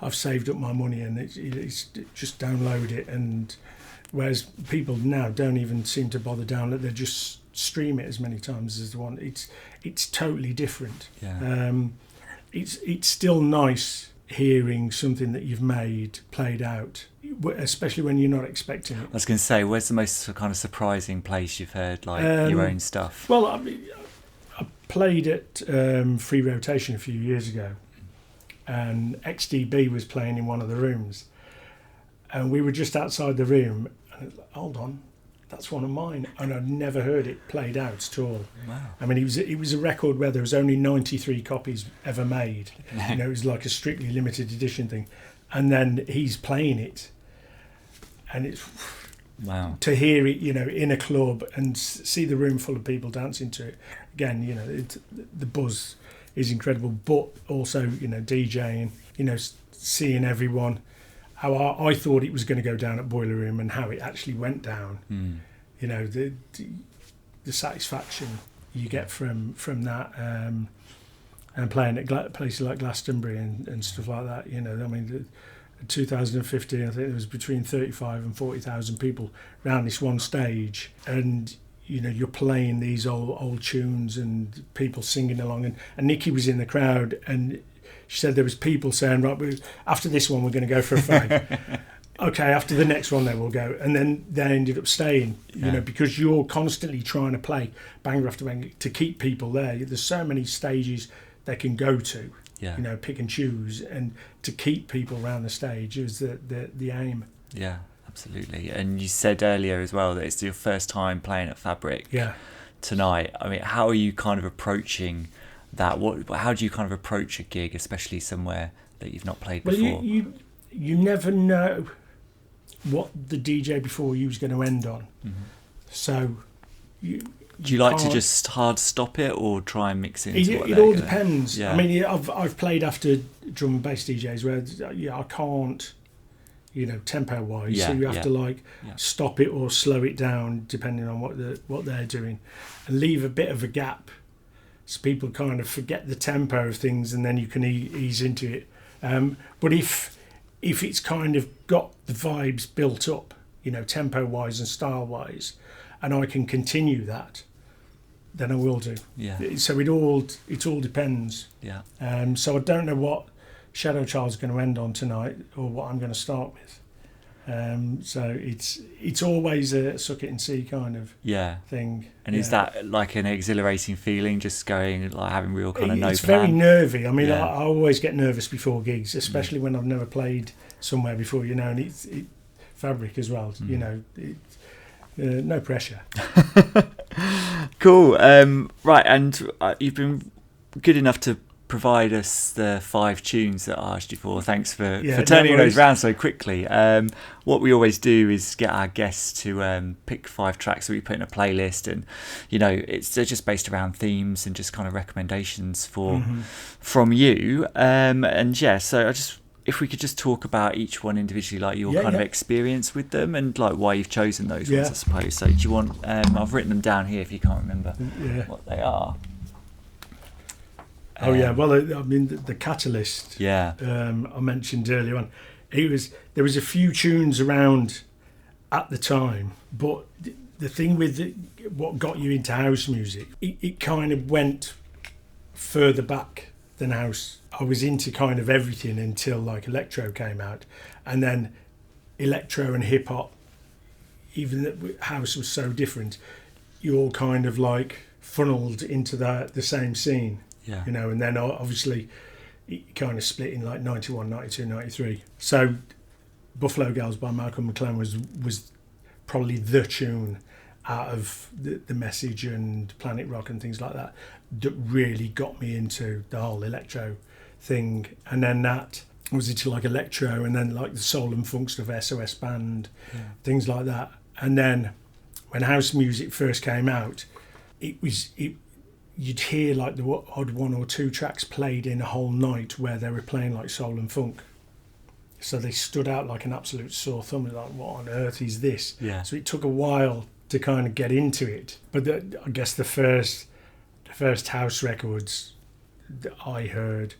I've saved up my money and it's just download it. And whereas people now don't even seem to bother download, they just stream it as many times as they want. It's totally different. It's still nice hearing something that you've made played out, especially when you're not expecting it. I was going to say, where's the most kind of surprising place you've heard your own stuff? Well, I played at Free Rotation a few years ago, and XDB was playing in one of the rooms, and we were just outside the room, and it was like, hold on, that's one of mine, and I'd never heard it played out at all. Wow. I mean, it was a record where there was only 93 copies ever made. It was like a strictly limited edition thing, and then he's playing it, and it's wow to hear it, in a club and see the room full of people dancing to it. Again, the buzz is incredible, but also DJing, seeing everyone. How I thought it was going to go down at Boiler Room and how it actually went down. The satisfaction you get from that, and playing at places like Glastonbury and stuff like that. I mean, 2015, I think there was between 35 and 40,000 people around this one stage, and you're playing these old tunes and people singing along, and Nikki was in the crowd, and she said there was people saying, right, after this one we're going to go for a fag. Okay, after the next one then we'll go. And then they ended up staying, because you're constantly trying to play banger after banger to keep people there. There's so many stages they can go to, pick and choose, and to keep people around the stage is the aim. Yeah, absolutely. And you said earlier as well that it's your first time playing at Fabric tonight. I mean, how are you kind of approaching that? How do you kind of approach a gig, especially somewhere that you've not played before? Well, you never know what the DJ before you is going to end on. So you Do you like to just hard stop it or try and mix it into it all depends. Yeah. I mean, I've played after drum and bass DJs where I can't, tempo wise. So you have to stop it or slow it down depending on what they're doing, and leave a bit of a gap so people kind of forget the tempo of things, and then you can ease into it. But if it's kind of got the vibes built up, tempo wise and style wise, and I can continue that, then I will do. Yeah. So it all depends. Yeah. So I don't know what Shadow Child's going to end on tonight, or what I'm going to start with. So it's always a suck it and see kind of thing. And is that like an exhilarating feeling, just going like having real kind of no plan? It's very nervy. I mean, I always get nervous before gigs, especially when I've never played somewhere before. And it's fabric as well. No pressure. Cool. Right, and you've been good enough to provide us the 5 tunes that I asked you for. Thanks for turning those around so quickly. What we always do is get our guests to pick 5 tracks that we put in a playlist, and they're just based around themes and just kind of recommendations from you. So if we could just talk about each one individually, like your kind of experience with them and like why you've chosen those ones, I suppose. So do you want, I've written them down here if you can't remember what they are. Well, I mean, the Catalyst, I mentioned earlier on, there was a few tunes around at the time, but the thing with what got you into house music, it kind of went further back than house. I was into kind of everything until like electro came out, and then electro and hip hop, even though house was so different, you all kind of like funneled into the same scene. And then obviously it kind of split in like 91, 92, 93. So Buffalo Girls by Malcolm McLaren was probably the tune out of the Message and Planet Rock and things like that really got me into the whole electro thing. And then that was into like electro, and then like the soul and funk stuff, SOS Band, things like that. And then when house music first came out, you'd hear like the odd 1 or 2 tracks played in a whole night where they were playing like soul and funk. So they stood out like an absolute sore thumb. Like, what on earth is this? So it took a while to kind of get into it. But I guess the first house records that I heard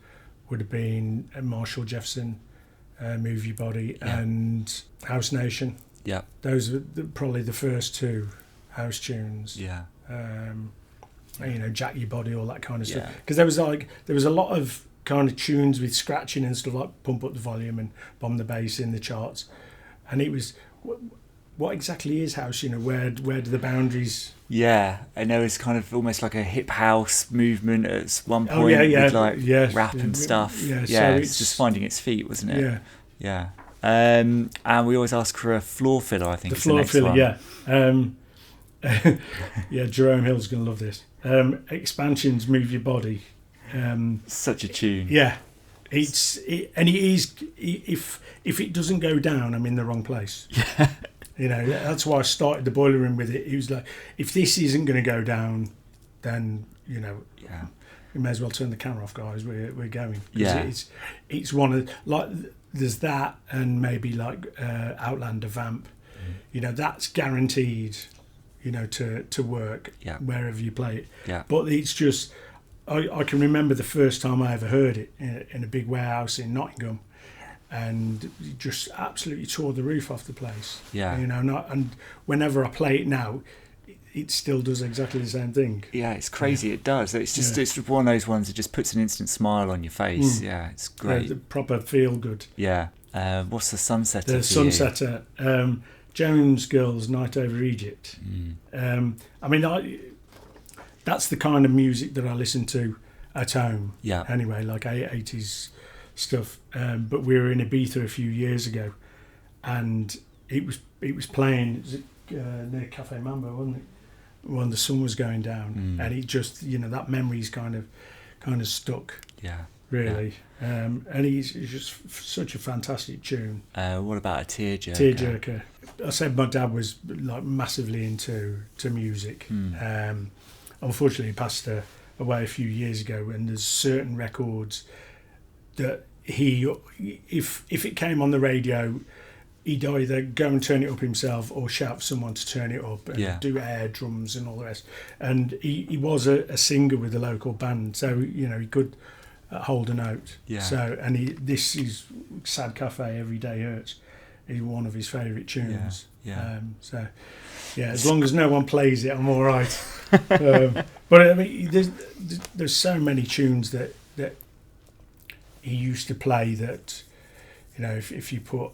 would have been Marshall Jefferson, Move Your Body, and House Nation. Those were probably the first 2 house tunes. Jack Your Body, all that kind of stuff. Because there was a lot of kind of tunes with scratching and stuff, like Pump Up the Volume and Bomb the Bass in the charts. And it was, what exactly is house? Where do the boundaries? I know it's kind of almost like a hip house movement at one point with like rap and stuff. So it's just finding its feet, wasn't it? And we always ask for a floor filler, I think. The floor filler, Jerome Hill's going to love this. Expansion's Move Your Body. Such a tune. If it doesn't go down, I'm in the wrong place. That's why I started the Boiler Room with it. It was like, if this isn't going to go down, then we may as well turn the camera off, guys. We're going. It's one of, like, there's that, and maybe like Outlander Vamp. That's guaranteed to work wherever you play it. But it's just, I can remember the first time I ever heard it in a big warehouse in Nottingham, and it just absolutely tore the roof off the place. And whenever I play it now, it still does exactly the same thing. It's crazy. It does. It's just it's one of those ones that just puts an instant smile on your face. It's great. The proper feel good. What's the Sunsetter? The Sunsetter. Jones Girls, Night Over Egypt. I mean, that's the kind of music that I listen to at home. Anyway, like 80s stuff. But we were in Ibiza a few years ago, and it was playing near Cafe Mambo, wasn't it? When the sun was going down, and it just that memory's kind of stuck. really. And he's just such a fantastic tune. What about a tearjerker? Tearjerker. I said my dad was like massively into music. Unfortunately, he passed away a few years ago, and there's certain records that if it came on the radio, he'd either go and turn it up himself or shout for someone to turn it up and do air drums and all the rest. And he was a singer with a local band, so he could hold a note. So, and this is Sad Cafe, Every Day Hurts, is one of his favourite tunes. So as long as no one plays it, I'm all right. But I mean, there's so many tunes that he used to play that, if you put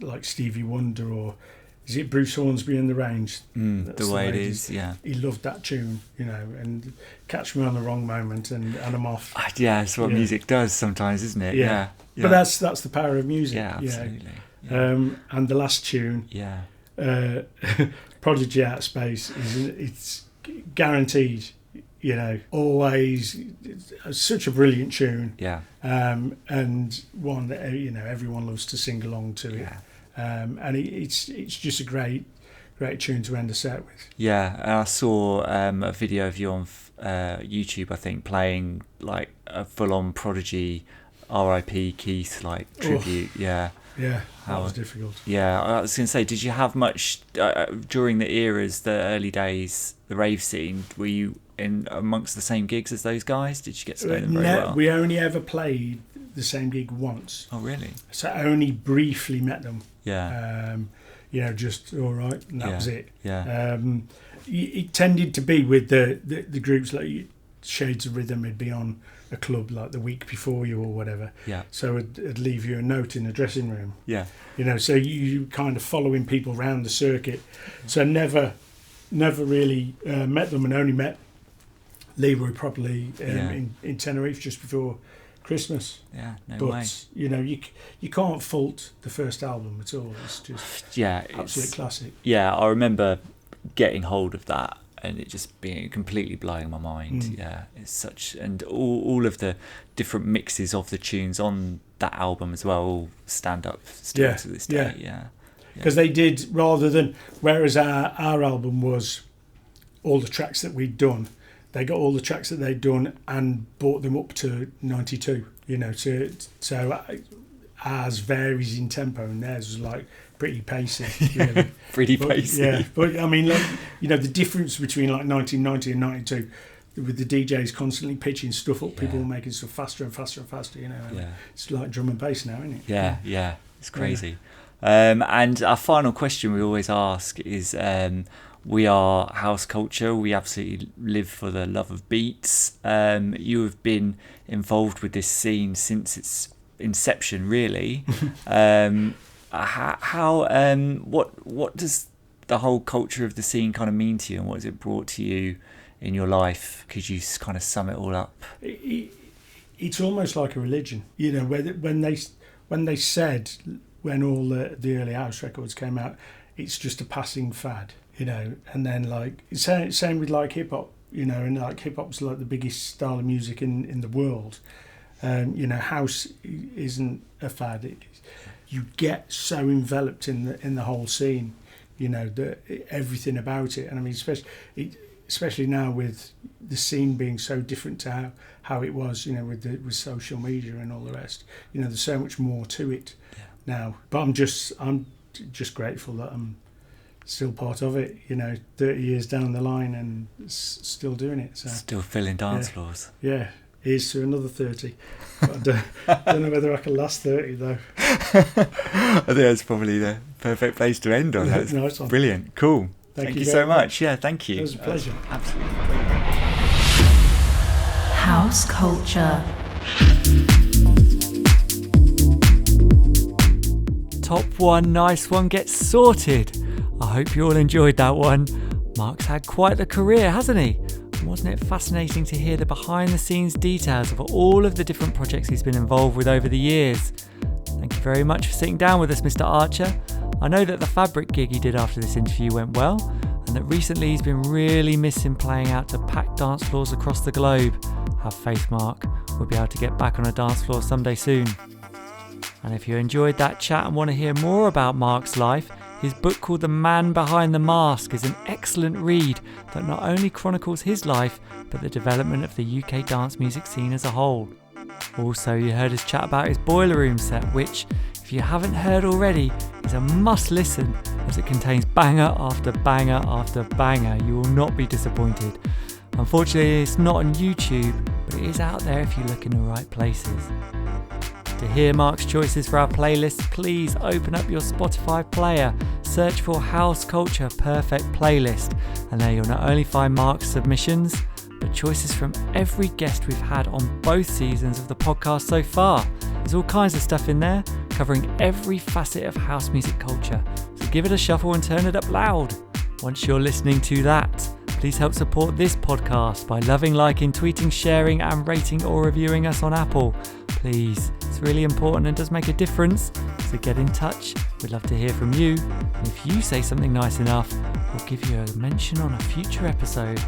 like Stevie Wonder, or is it Bruce Hornsby in the Range? The way it is, he loved that tune, and Catch Me on the Wrong Moment and I'm Off. That's what music does sometimes, isn't it? Yeah. But that's the power of music. Yeah, absolutely. And the last tune, Prodigy Out of Space, it's guaranteed. Always such a brilliant tune. And one that everyone loves to sing along to it. And it's just a great tune to end a set with. And I saw a video of you on YouTube, I think, playing like a full-on Prodigy R.I.P. Keith like tribute. That was difficult. I was going to say, did you have much during the eras, the early days, the rave scene? Were you in amongst the same gigs as those guys? Did you get to know them very well? We only ever played the same gig once. Oh, really? So I only briefly met them. Just all right, and that was it. It tended to be with the groups like Shades of Rhythm. It'd be on a club like the week before you or whatever. So it'd leave you a note in the dressing room. So you kind of following people around the circuit. So never really met them, and only met Leroy properly in Tenerife just before Christmas. No way. You can't fault the first album at all. It's just absolute classic. I remember getting hold of that and it just being completely blowing my mind. It's such, and all of the different mixes of the tunes on that album as well all stand up still to this day. Because they did, rather than, whereas our album was all the tracks that we'd done, they got all the tracks that they'd done and brought them up to 92, so ours varies in tempo, and theirs was like pretty pacey, really. Pacey. But I mean, the difference between like 1990 and 92, with the DJs constantly pitching stuff up, people were making stuff faster and faster and faster, It's like drum and bass now, isn't it? It's crazy. And our final question we always ask is, we are House Culture. We absolutely live for the love of beats. You have been involved with this scene since its inception, really. What does the whole culture of the scene kind of mean to you, and what has it brought to you in your life? Could you kind of sum it all up? It's almost like a religion, when they said, when all the early house records came out, it's just a passing fad. And then like same with like hip hop, and like hip hop's like the biggest style of music in the world. House isn't a fad. You get so enveloped in the whole scene, everything about it. And I mean, especially now with the scene being so different to how it was, with social media and all the rest. There's so much more to it now. But I'm just grateful that I'm still part of it, 30 years down the line and still doing it. So still filling dance floors. Here's to another 30. But I don't know whether I can last 30 though. I think that's probably the perfect place to end on. That's nice one. Brilliant. Cool. Thank you so much. Yeah, thank you. It was a pleasure. Absolutely. House Culture. Top one, nice one gets sorted. I hope you all enjoyed that one. Mark's had quite the career, hasn't he? Wasn't it fascinating to hear the behind the scenes details of all of the different projects he's been involved with over the years? Thank you very much for sitting down with us, Mr. Archer. I know that the Fabric gig he did after this interview went well, and that recently he's been really missing playing out to packed dance floors across the globe. Have faith, Mark. we'll be able to get back on a dance floor someday soon. And if you enjoyed that chat and want to hear more about Mark's life, his book called The Man Behind the Mask is an excellent read that not only chronicles his life, but the development of the UK dance music scene as a whole. Also, you heard us chat about his Boiler Room set, which, if you haven't heard already, is a must listen as it contains banger after banger after banger. You will not be disappointed. Unfortunately, it's not on YouTube, but it is out there if you look in the right places. To hear Mark's choices for our playlist, please open up your Spotify player, search for House Culture Perfect Playlist, and there you'll not only find Mark's submissions, but choices from every guest we've had on both seasons of the podcast so far. There's all kinds of stuff in there, covering every facet of house music culture, so give it a shuffle and turn it up loud. Once you're listening to that, please help support this podcast by loving, liking, tweeting, sharing and rating or reviewing us on Apple. Please, it's really important and does make a difference, so get in touch. We'd love to hear from you, and if you say something nice enough, we'll give you a mention on a future episode.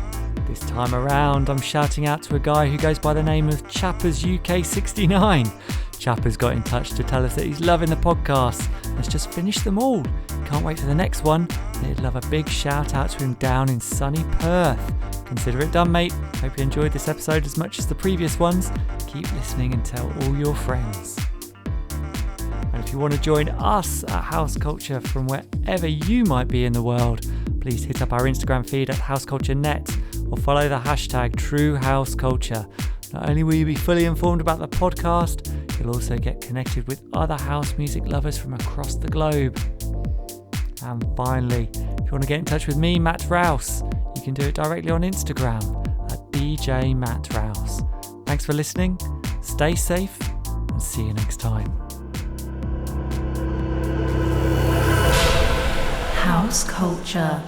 This time around, I'm shouting out to a guy who goes by the name of Chappers UK69. Chappers got in touch to tell us that he's loving the podcast and has just finished them all. Can't wait for the next one, and he'd love a big shout out to him down in sunny Perth. Consider it done, mate. Hope you enjoyed this episode as much as the previous ones. Keep listening and tell all your friends. And if you want to join us at House Culture from wherever you might be in the world, please hit up our Instagram feed at HouseCultureNet or follow the hashtag #TrueHouseCulture. Not only will you be fully informed about the podcast, you'll also get connected with other house music lovers from across the globe. And finally, if you want to get in touch with me, Matt Rouse, you can do it directly on Instagram at DJ Matt Rouse. Thanks for listening, stay safe, and see you next time. House Culture.